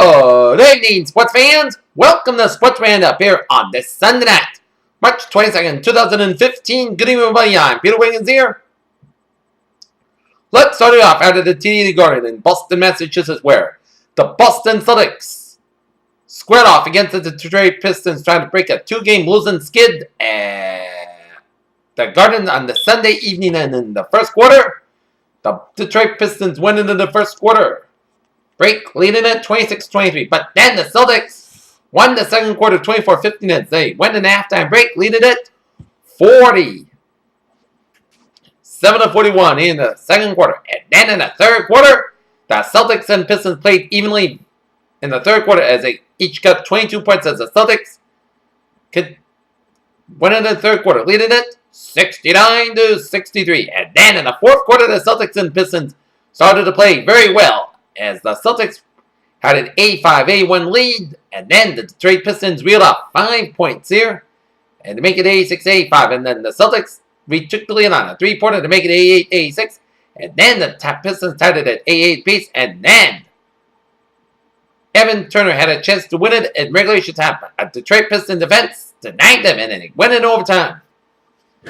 Good evening, sports fans. Welcome to Sports Roundup here on this Sunday night, March 22nd, 2015. Good evening, everybody. I'm Peter Wiggins here. Let's start it off out of the TD Garden in Boston, Massachusetts, where the Boston Celtics squared off against the Detroit Pistons, trying to break a two-game losing skid at the Garden on the Sunday evening. And in the first quarter, the Detroit Pistons went into the first quarter break, leading it 26-23. But then the Celtics won the second quarter 24-15 as they went in the halftime break, leading it 47-41 in the second quarter. And then in the third quarter, the Celtics and Pistons played evenly in the third quarter as they each got 22 points as the Celtics could win in the third quarter, leading it 69-63. And then in the fourth quarter, the Celtics and Pistons started to play very well as the Celtics had an 85-81 lead, and then the Detroit Pistons reeled up 5 points here and to make it 86-85. And then the Celtics retook the lead on a three-pointer to make it 88-86. And then the Pistons tied it at 88 piece, and then Evan Turner had a chance to win it in regulation time. A Detroit Pistons defense denied them, and then it went in overtime.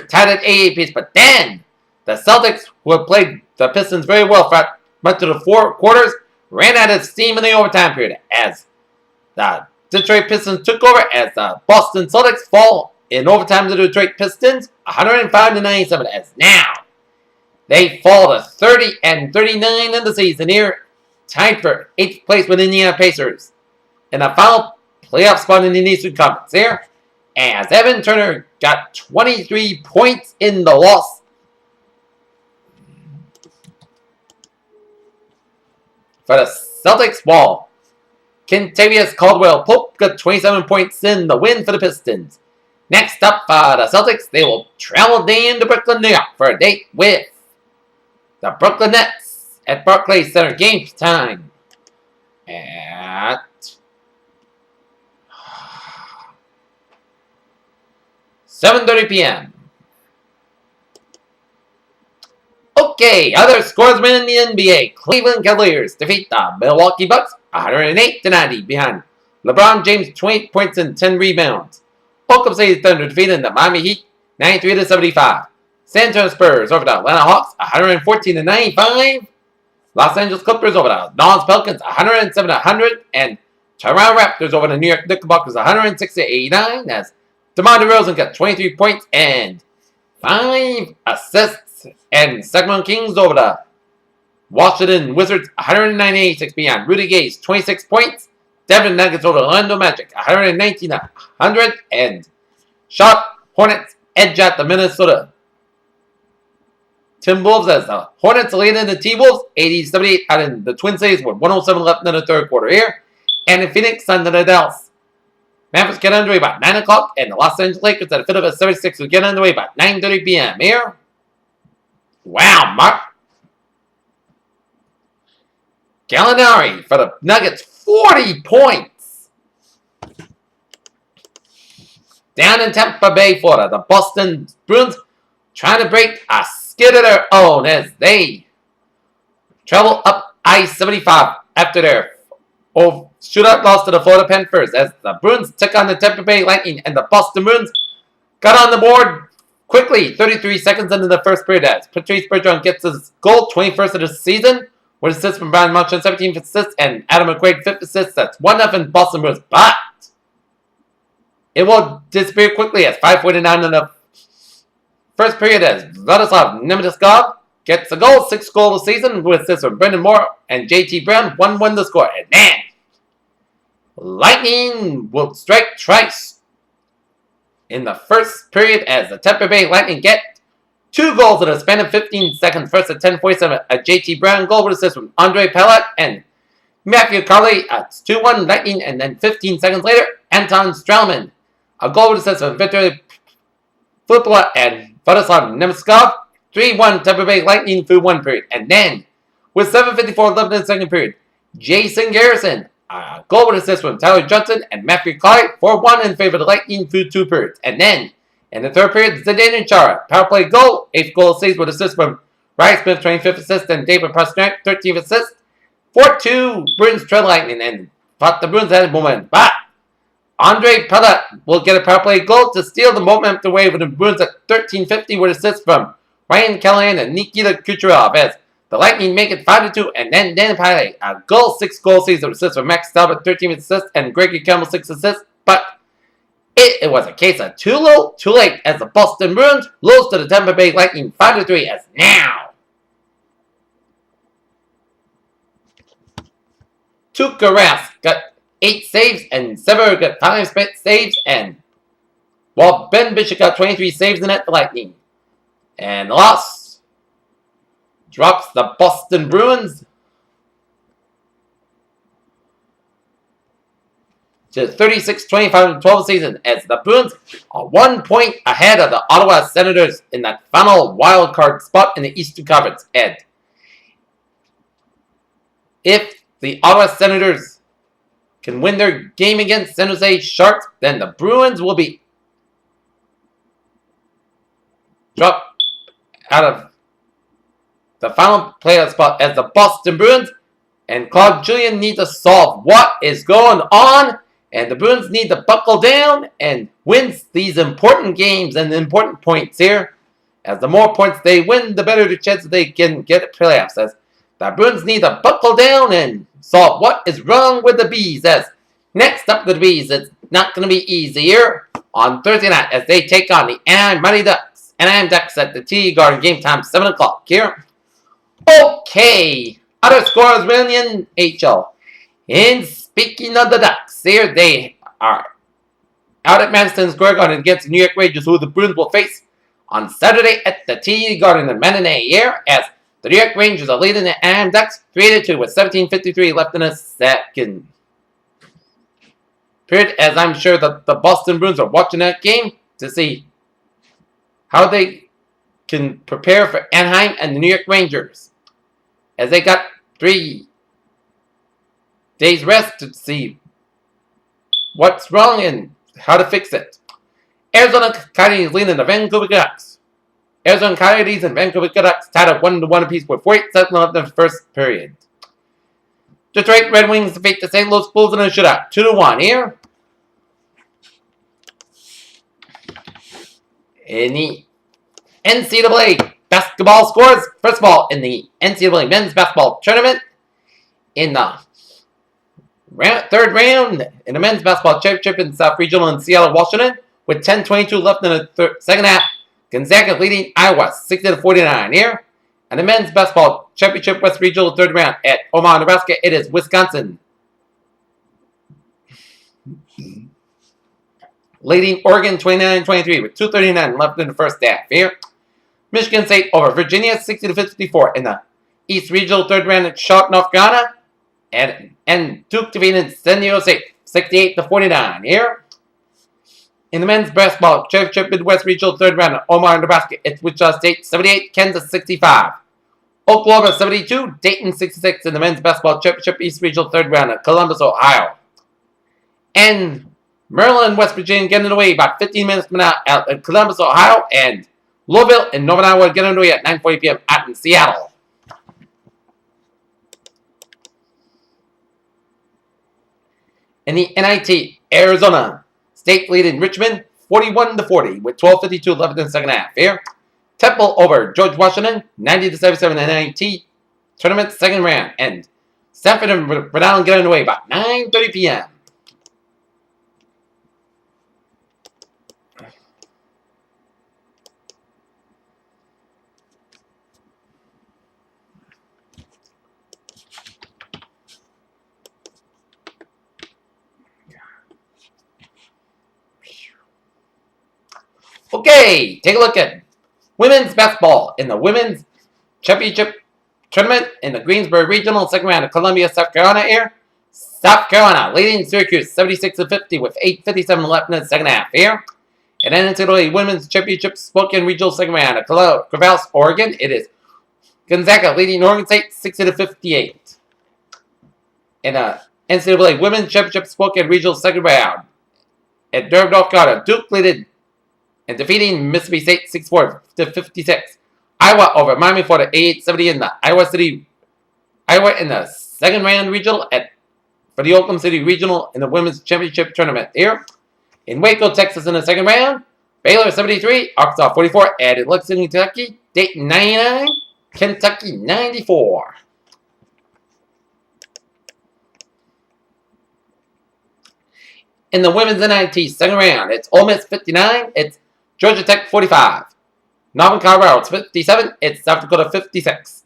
Tied at 88 piece, but then the Celtics, who had played the Pistons very well for much of the four quarters, ran out of steam in the overtime period as the Detroit Pistons took over as the Boston Celtics fall in overtime to the Detroit Pistons 105-97 as now they fall to 30-39 in the season here, tied for 8th place with Indiana Pacers in the final playoff spot in the Eastern Conference here, as Evan Turner got 23 points in the loss. For the Celtics ball, Kentavious Caldwell-Pope got 27 points in the win for the Pistons. Next up for the Celtics, they will travel down to Brooklyn, New York for a date with the Brooklyn Nets at Barclays Center. Game time at 7:30 p.m. Okay, other scoresmen in the NBA. Cleveland Cavaliers defeat the Milwaukee Bucks 108-90 behind LeBron James 20 points and 10 rebounds. Oklahoma City Thunder defeated the Miami Heat 93-75. San Antonio Spurs over the Atlanta Hawks 114-95. Los Angeles Clippers over the Dallas Pelicans 107-100. And Toronto Raptors over the New York Knickerbockers 106-89 as DeMar DeRozan got 23 points and 5 assists. And Sacramento Kings over the Washington Wizards 198-86 behind Rudy Gay's 26 points. Denver Nuggets over the Orlando Magic 119-100. And Charlotte Hornets edge out the Minnesota Timberwolves as the Hornets lead in the T-Wolves 80-78 out in the Twin Cities with 107 left in the third quarter here. And in Phoenix under the Dallas Memphis get underway by 9 o'clock. And the Los Angeles Lakers at a fit of a 76 will get underway by 9:30 p.m. here. Wow, Mark Gallinari for the Nuggets, 40 points. Down in Tampa Bay, Florida, the Boston Bruins trying to break a skid of their own as they travel up I-75 after their shootout loss to the Florida Panthers as the Bruins took on the Tampa Bay Lightning, and the Boston Bruins got on the board quickly, 33 seconds into the first period as Patrice Bergeron gets his goal, 21st of the season, with assists from Brian Marchand, 17 assists, and Adam McQuaid, 5th assist. That's 1-0 Boston Bruins, but it will disappear quickly as 5:49 in the first period as Vladislav Nemechkov gets a goal, 6th goal of the season, with assists from Brendan Moore and JT Brown, 1-1 to score. And then Lightning will strike twice in the first period as the Tampa Bay Lightning get 2 goals in a span of 15 seconds. First at 10:47, a JT Brown goal with assist from Andre Palat and Matthew Carley at 2-1 Lightning, and then 15 seconds later, Anton Stralman, a goal with assist from Victor Flipla and Vladislav Nemechkov, 3-1 Tampa Bay Lightning through 1 period. And then, with 7:54 left in the second period, Jason Garrison, goal with assist from Tyler Johnson and Matthew Clyde, 4-1 in favor of the Lightning through 2 periods. And then, in the third period, Zdeno Chara, power play goal, 8th goal saves with assist from Ryan Smith, 25th assist, and David Pastrnak, 13th assist. 4-2 Bruins trail Lightning, and thought the Bruins had momentum, but Andre Palat will get a power play goal to steal the momentum away with the Bruins at 13:50 with assists from Ryan Callahan and Nikita Kucherov as the Lightning make it 5-2, and then Dan Pilate, a goal, 6 goal season assists from Max Talbot, 13 assists, and Gregory Campbell, 6 assists, but it was a case of too little, too late, as the Boston Bruins lose to the Tampa Bay Lightning 5-3 as now. Tuukka Rask got 8 saves, and Sever got 5 saves, and while Ben Bishop got 23 saves in it, the Lightning. And the loss drops the Boston Bruins to 36-25-12 season, as the Bruins are 1 point ahead of the Ottawa Senators in that final wild card spot in the Eastern Conference. And if the Ottawa Senators can win their game against San Jose Sharks, then the Bruins will be dropped out of the final playoff spot, as the Boston Bruins and Claude Julien need to solve what is going on, and the Bruins need to buckle down and win these important games and important points here, as the more points they win, the better the chance they can get playoffs, as the Bruins need to buckle down and solve what is wrong with the Bees, as next up with the Bees, it's not going to be easy here on Thursday night as they take on the Anaheim Ducks. Anaheim Ducks at the TD Garden, game time 7 o'clock here. Okay, other scores in NHL. And speaking of the Ducks, here they are out at Madison Square Garden against the New York Rangers, who the Bruins will face on Saturday at the TD Garden in Matinee here, as the New York Rangers are leading the Anaheim Ducks 3-2 with 17:53 left in the second period, as I'm sure that the Boston Bruins are watching that game to see how they can prepare for Anaheim and the New York Rangers, as they got 3 days rest to see what's wrong and how to fix it. Arizona Coyotes leading the Vancouver Canucks. Arizona Coyotes and Vancouver Canucks tied up 1-1 apiece with 48 seconds left in the first period. Detroit Red Wings defeat the St. Louis Blues in a shootout, 2-1 here. In the NCAA basketball scores, first of all, in the NCAA men's basketball tournament, in the third round in the men's basketball championship in South Regional in Seattle, Washington, with 10:22 left in the second half, Gonzaga leading Iowa 60-49 here. And the men's basketball championship West Regional third round at Omaha, Nebraska, it is Wisconsin leading Oregon 29-23 with 2:39 left in the first half here. Michigan State over Virginia 60-54 in the East Regional third round at Charlotte, North Carolina. And Duke defeated San Diego State 68-49 here. In the men's basketball championship Midwest Regional third round at Omaha, Nebraska, it's Wichita State 78, Kansas 65. Oklahoma 72, Dayton 66 in the men's basketball championship East Regional third round at Columbus, Ohio. And Maryland and West Virginia getting away about 15 minutes from now at Columbus, Ohio, and Louisville and Northern Iowa getting away at 9:40 p.m. out in Seattle. In the NIT, Arizona State leading Richmond 41-40 with 12:52 left in the second half here. Temple over George Washington 90-77 in the NIT tournament second round, and Stanford and Rhode Island getting away about 9:30 p.m. Okay, take a look at women's basketball in the women's championship tournament in the Greensboro Regional second round of Columbia, South Carolina here. South Carolina leading Syracuse 76-50 with 8:57 left in the second half here. And then into the women's championship Spokane Regional second round of Corvallis, Oregon. It is Gonzaga leading Oregon State 60-58. In the NCAA women's championship Spokane Regional second round at Durham, North Carolina, Duke leading and defeating Mississippi State 64-56. Iowa over Miami Florida 88-70 in the Iowa in the second round regional at for the Oklahoma City Regional in the Women's Championship Tournament here. In Waco, Texas in the second round, Baylor 73, Arkansas 44, at Lexington, Kentucky, Dayton 99, Kentucky 94. In the Women's NIT second round, it's Ole Miss 59, it's Georgia Tech 45. Northern Colorado, it's 57, it's South Dakota 56.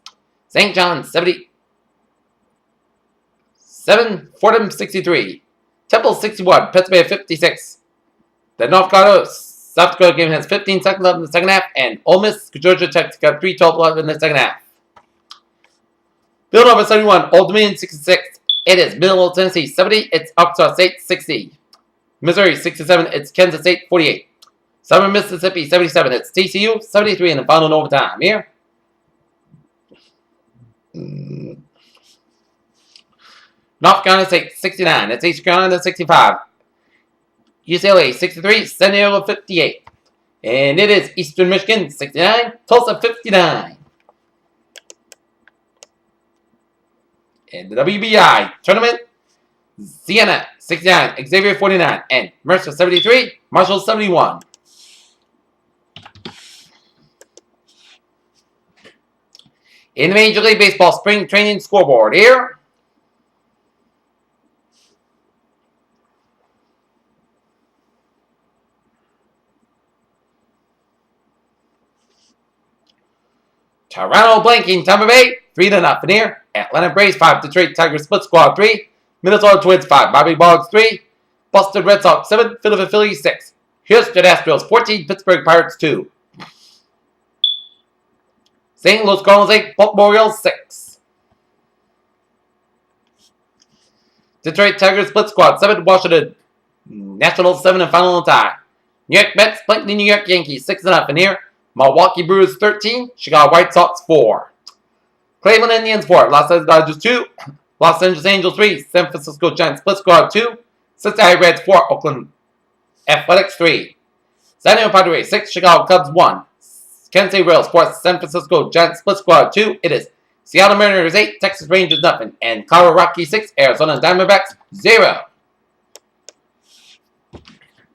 St. John's 77, Fordham 63. Temple 61, Pennsylvania 56. The North Carolina South Dakota game has 15 seconds left in the second half, and Ole Miss Georgia Tech got 3:12 left in the second half. Villanova 71, Old Dominion 66. It is Middle Tennessee 70, it's Arkansas State 60. Missouri 67, it's Kansas State 48. Southern Mississippi 77, it's TCU 73 in the final overtime here. North Carolina State 69, it's East Carolina 65. UCLA 63, San Diego 58. And it is Eastern Michigan 69, Tulsa 59. In the WBI tournament, Siena 69, Xavier 49, and Mercer 73, Marshall 71. In the Major League Baseball Spring Training Scoreboard here, Toronto blanking Tampa Bay 3-0 here. Atlanta Braves 5, Detroit Tigers Split Squad 3, Minnesota Twins 5, Bobby Boggs 3, Boston Red Sox 7, Philadelphia Phillies 6, Houston Astros 14, Pittsburgh Pirates 2, St. Louis Cardinals 8, Baltimore Orioles 6, Detroit Tigers Split Squad 7, Washington Nationals 7 and final tie. New York Mets blanking the New York Yankees 6-0 here. Milwaukee Brewers 13, Chicago White Sox 4. Cleveland Indians 4, Los Angeles Dodgers 2, Los Angeles Angels 3, San Francisco Giants Split Squad 2, Cincinnati Reds 4, Oakland Athletics 3. San Diego Padres 6, Chicago Cubs 1, Kansas City Royals 4, San Francisco Giants Split Squad 2. It is Seattle Mariners 8, Texas Rangers 0, and Colorado Rockies 6, Arizona Diamondbacks 0.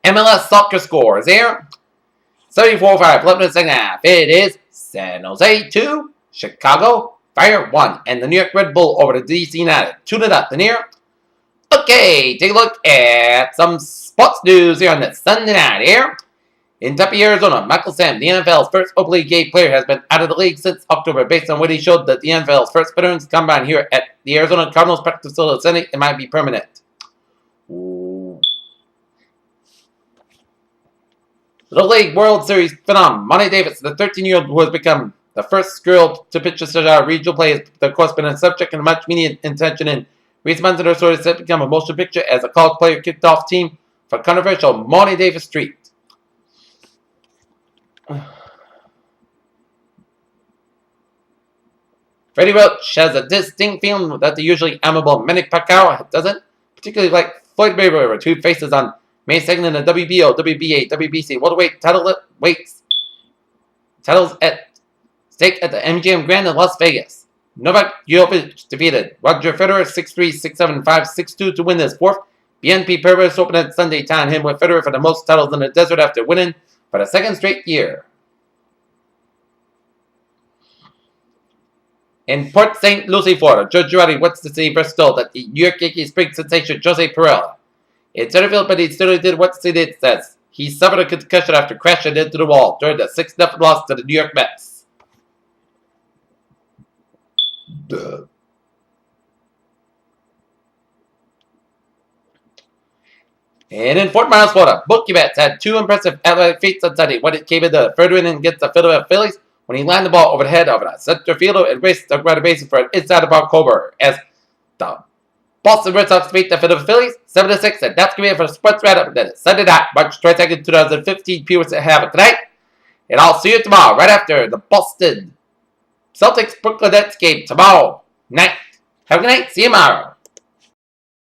MLS Soccer scores here. 74-5, 11 in the second half. It is San Jose 2, Chicago Fire 1, and the New York Red Bull over the DC United 2-0 here. Okay, take a look at some sports news here on this Sunday night here. In Tempe, Arizona, Michael Sam, the NFL's first openly gay player, has been out of the league since October based on what he showed that the NFL's first Veterans Combine here at the Arizona Cardinals practice facility. It might be permanent. Ooh. Little League World Series phenomenon. Monty Davis, the 13-year-old who has become the first girl to pitch a regional play, has of course been a subject of much media attention in recent months, and her story has set to become a motion picture as a college player kicked off team for controversial Monty Davis Street. Freddie Roach has a distinct feeling that the usually amiable Manny Pacquiao doesn't, particularly like Floyd Mayweather, who faces on May 2nd in the WBO, WBA, WBC welterweight titles at stake at the MGM Grand in Las Vegas. Novak Djokovic defeated Roger Federer 6-3, 6-7, 5-6-2 to win his fourth BNP Paribas Open at Sunday, tying him with Federer for the most titles in the desert after winning for the second straight year. In Port St. Lucie, Florida, Joe Girardi wants to see versatile that the New York Yankees spring sensation Jose Perella. It's Sutterfield, but he still did what it says. He suffered a concussion after crashing into the wall during the 6-0 loss to the New York Mets. Duh. And in Fort Myers, Florida, Bookie Betts had two impressive athletic feats on Sunday when it came in the third inning against the Philadelphia Phillies when he landed the ball over the head of a center fielder and raced around the bases for an inside the ball cover as the Boston Red Sox beat the Philadelphia Phillies 7-6, and that's going to be it for the Sports Roundup. Then Sunday night, March 22nd, 2015. Viewers have it tonight. And I'll see you tomorrow, right after the Boston Celtics Brooklyn Nets game tomorrow night. Have a good night. See you tomorrow.